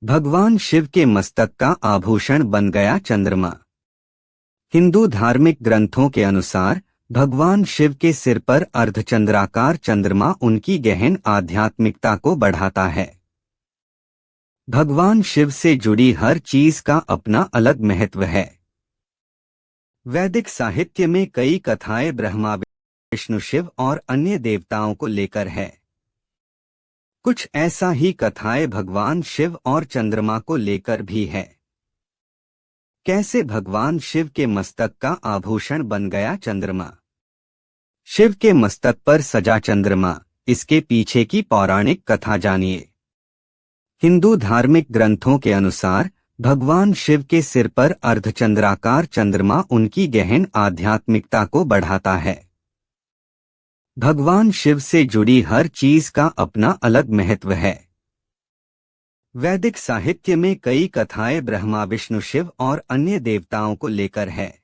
भगवान शिव के मस्तक का आभूषण बन गया चंद्रमा। हिंदू धार्मिक ग्रंथों के अनुसार भगवान शिव के सिर पर अर्धचंद्राकार चंद्रमा उनकी गहन आध्यात्मिकता को बढ़ाता है। भगवान शिव से जुड़ी हर चीज का अपना अलग महत्व है। वैदिक साहित्य में कई कथाएं ब्रह्मा, विष्णु, शिव और अन्य देवताओं को लेकर है। कुछ ऐसा ही कथाएं भगवान शिव और चंद्रमा को लेकर भी है। कैसे भगवान शिव के मस्तक का आभूषण बन गया चंद्रमा। शिव के मस्तक पर सजा चंद्रमा, इसके पीछे की पौराणिक कथा जानिए। हिंदू धार्मिक ग्रंथों के अनुसार भगवान शिव के सिर पर अर्धचंद्राकार चंद्रमा उनकी गहन आध्यात्मिकता को बढ़ाता है। भगवान शिव से जुड़ी हर चीज का अपना अलग महत्व है। वैदिक साहित्य में कई कथाएं ब्रह्मा, विष्णु, शिव और अन्य देवताओं को लेकर है।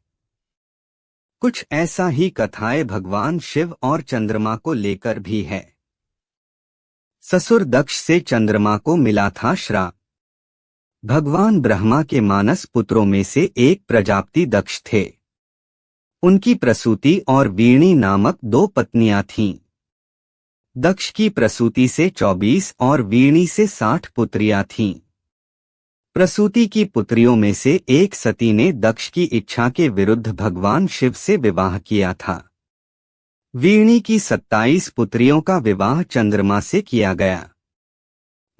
कुछ ऐसा ही कथाएं भगवान शिव और चंद्रमा को लेकर भी है। ससुर दक्ष से चंद्रमा को मिला था श्राप। भगवान ब्रह्मा के मानस पुत्रों में से एक प्रजापति दक्ष थे। उनकी प्रसूति और वीणी नामक दो पत्नियां थीं। दक्ष की प्रसूति से 24 और वीणी से 60 पुत्रियां थीं। प्रसूति की पुत्रियों में से एक सती ने दक्ष की इच्छा के विरुद्ध भगवान शिव से विवाह किया था। वीणी की 27 पुत्रियों का विवाह चंद्रमा से किया गया।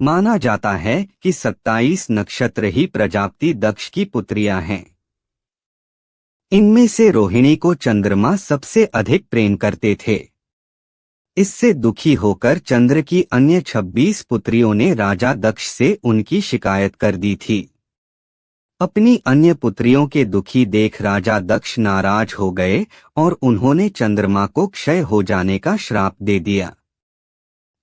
माना जाता है कि 27 नक्षत्र ही प्रजापति दक्ष की पुत्रियां हैं। इनमें से रोहिणी को चंद्रमा सबसे अधिक प्रेम करते थे। इससे दुखी होकर चंद्र की अन्य 26 पुत्रियों ने राजा दक्ष से उनकी शिकायत कर दी थी। अपनी अन्य पुत्रियों के दुखी देख राजा दक्ष नाराज हो गए और उन्होंने चंद्रमा को क्षय हो जाने का श्राप दे दिया।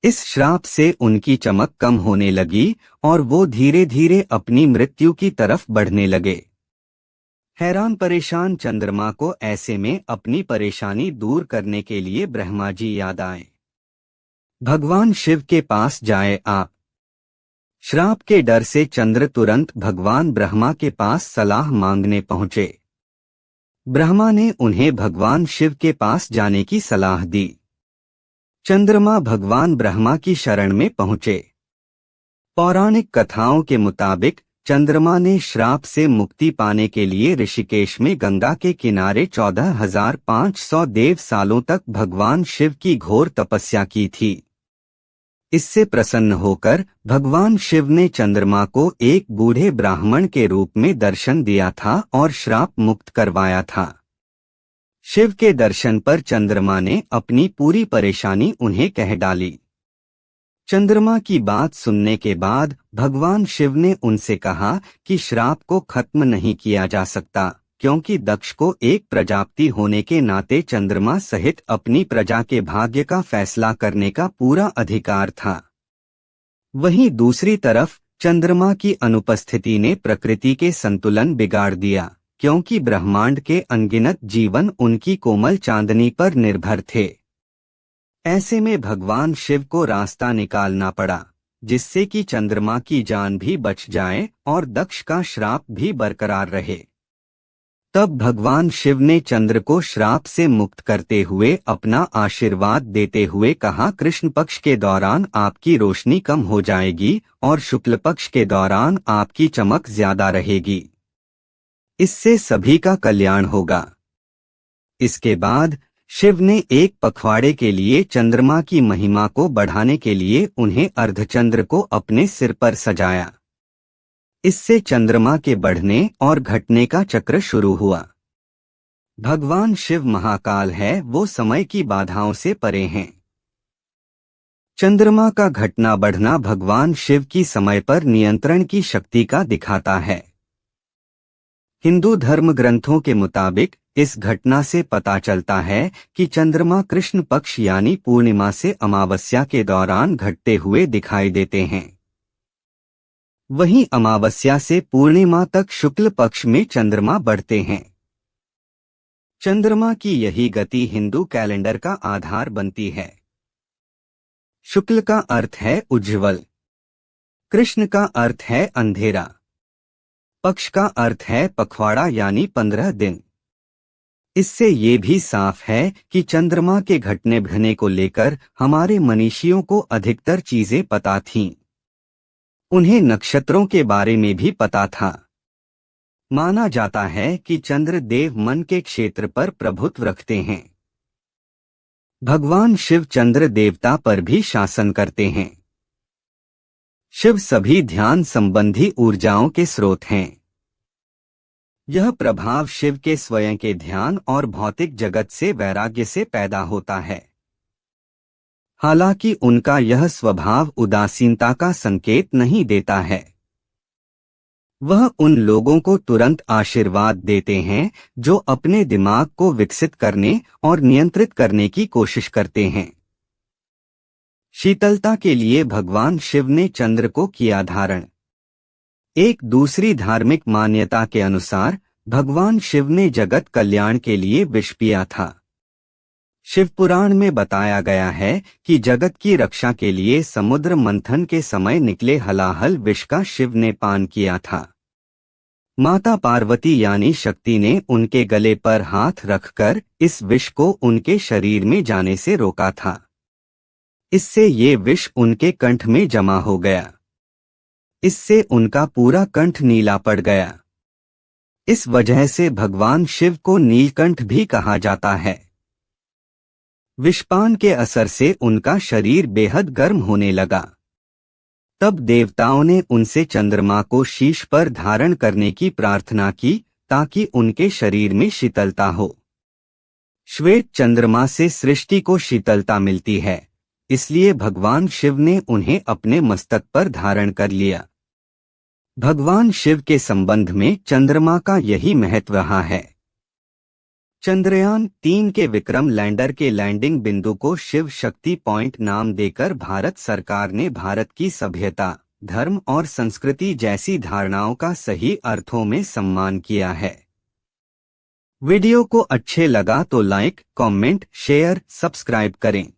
इस श्राप से उनकी चमक कम होने लगी और वो धीरे धीरे अपनी मृत्यु की तरफ बढ़ने लगे। हैरान परेशान चंद्रमा को ऐसे में अपनी परेशानी दूर करने के लिए ब्रह्मा जी याद आए। भगवान शिव के पास जाए आप। श्राप के डर से चंद्र तुरंत भगवान ब्रह्मा के पास सलाह मांगने पहुंचे। ब्रह्मा ने उन्हें भगवान शिव के पास जाने की सलाह दी। चंद्रमा भगवान ब्रह्मा की शरण में पहुंचे। पौराणिक कथाओं के मुताबिक चंद्रमा ने श्राप से मुक्ति पाने के लिए ऋषिकेश में गंगा के किनारे 14,500 देव सालों तक भगवान शिव की घोर तपस्या की थी। इससे प्रसन्न होकर भगवान शिव ने चंद्रमा को एक बूढ़े ब्राह्मण के रूप में दर्शन दिया था और श्राप मुक्त करवाया था। शिव के दर्शन पर चंद्रमा ने अपनी पूरी परेशानी उन्हें कह डाली। चंद्रमा की बात सुनने के बाद भगवान शिव ने उनसे कहा कि श्राप को खत्म नहीं किया जा सकता, क्योंकि दक्ष को एक प्रजापति होने के नाते चंद्रमा सहित अपनी प्रजा के भाग्य का फैसला करने का पूरा अधिकार था। वहीं दूसरी तरफ चंद्रमा की अनुपस्थिति ने प्रकृति के संतुलन बिगाड़ दिया, क्योंकि ब्रह्मांड के अनगिनत जीवन उनकी कोमल चांदनी पर निर्भर थे। ऐसे में भगवान शिव को रास्ता निकालना पड़ा, जिससे कि चंद्रमा की जान भी बच जाए और दक्ष का श्राप भी बरकरार रहे। तब भगवान शिव ने चंद्र को श्राप से मुक्त करते हुए अपना आशीर्वाद देते हुए कहा, कृष्ण पक्ष के दौरान आपकी रोशनी कम हो जाएगी और शुक्ल पक्ष के दौरान आपकी चमक ज्यादा रहेगी। इससे सभी का कल्याण होगा। इसके बाद शिव ने एक पखवाड़े के लिए चंद्रमा की महिमा को बढ़ाने के लिए उन्हें अर्धचंद्र को अपने सिर पर सजाया। इससे चंद्रमा के बढ़ने और घटने का चक्र शुरू हुआ। भगवान शिव महाकाल है, वो समय की बाधाओं से परे हैं। चंद्रमा का घटना बढ़ना भगवान शिव की समय पर नियंत्रण की शक्ति का दिखाता है। हिंदू धर्म ग्रंथों के मुताबिक इस घटना से पता चलता है कि चंद्रमा कृष्ण पक्ष यानी पूर्णिमा से अमावस्या के दौरान घटते हुए दिखाई देते हैं। वहीं अमावस्या से पूर्णिमा तक शुक्ल पक्ष में चंद्रमा बढ़ते हैं। चंद्रमा की यही गति हिंदू कैलेंडर का आधार बनती है। शुक्ल का अर्थ है उज्ज्वल। कृष्ण का अर्थ है अंधेरा। पक्ष का अर्थ है पखवाड़ा यानी 15 दिन। इससे ये भी साफ है कि चंद्रमा के घटने बढ़ने को लेकर हमारे मनीषियों को अधिकतर चीजें पता थीं। उन्हें नक्षत्रों के बारे में भी पता था। माना जाता है कि चंद्र देव मन के क्षेत्र पर प्रभुत्व रखते हैं। भगवान शिव चंद्र देवता पर भी शासन करते हैं। शिव सभी ध्यान संबंधी ऊर्जाओं के स्रोत हैं। यह प्रभाव शिव के स्वयं के ध्यान और भौतिक जगत से वैराग्य से पैदा होता है। हालांकि उनका यह स्वभाव उदासीनता का संकेत नहीं देता है। वह उन लोगों को तुरंत आशीर्वाद देते हैं जो अपने दिमाग को विकसित करने और नियंत्रित करने की कोशिश करते हैं। शीतलता के लिए भगवान शिव ने चंद्र को किया धारण। एक दूसरी धार्मिक मान्यता के अनुसार भगवान शिव ने जगत कल्याण के लिए विष पिया था। शिव पुराण में बताया गया है कि जगत की रक्षा के लिए समुद्र मंथन के समय निकले हलाहल विष का शिव ने पान किया था। माता पार्वती यानी शक्ति ने उनके गले पर हाथ रखकर इस विष को उनके शरीर में जाने से रोका था। इससे ये विष उनके कंठ में जमा हो गया। इससे उनका पूरा कंठ नीला पड़ गया। इस वजह से भगवान शिव को नीलकंठ भी कहा जाता है। विषपान के असर से उनका शरीर बेहद गर्म होने लगा। तब देवताओं ने उनसे चंद्रमा को शीश पर धारण करने की प्रार्थना की ताकि उनके शरीर में शीतलता हो। श्वेत चंद्रमा से सृष्टि को शीतलता मिलती है, इसलिए भगवान शिव ने उन्हें अपने मस्तक पर धारण कर लिया। भगवान शिव के संबंध में चंद्रमा का यही महत्व रहा है। चंद्रयान 3 के विक्रम लैंडर के लैंडिंग बिंदु को शिव शक्ति पॉइंट नाम देकर भारत सरकार ने भारत की सभ्यता, धर्म और संस्कृति जैसी धारणाओं का सही अर्थों में सम्मान किया है। वीडियो को अच्छे लगा तो लाइक, कमेंट, शेयर, सब्सक्राइब करें।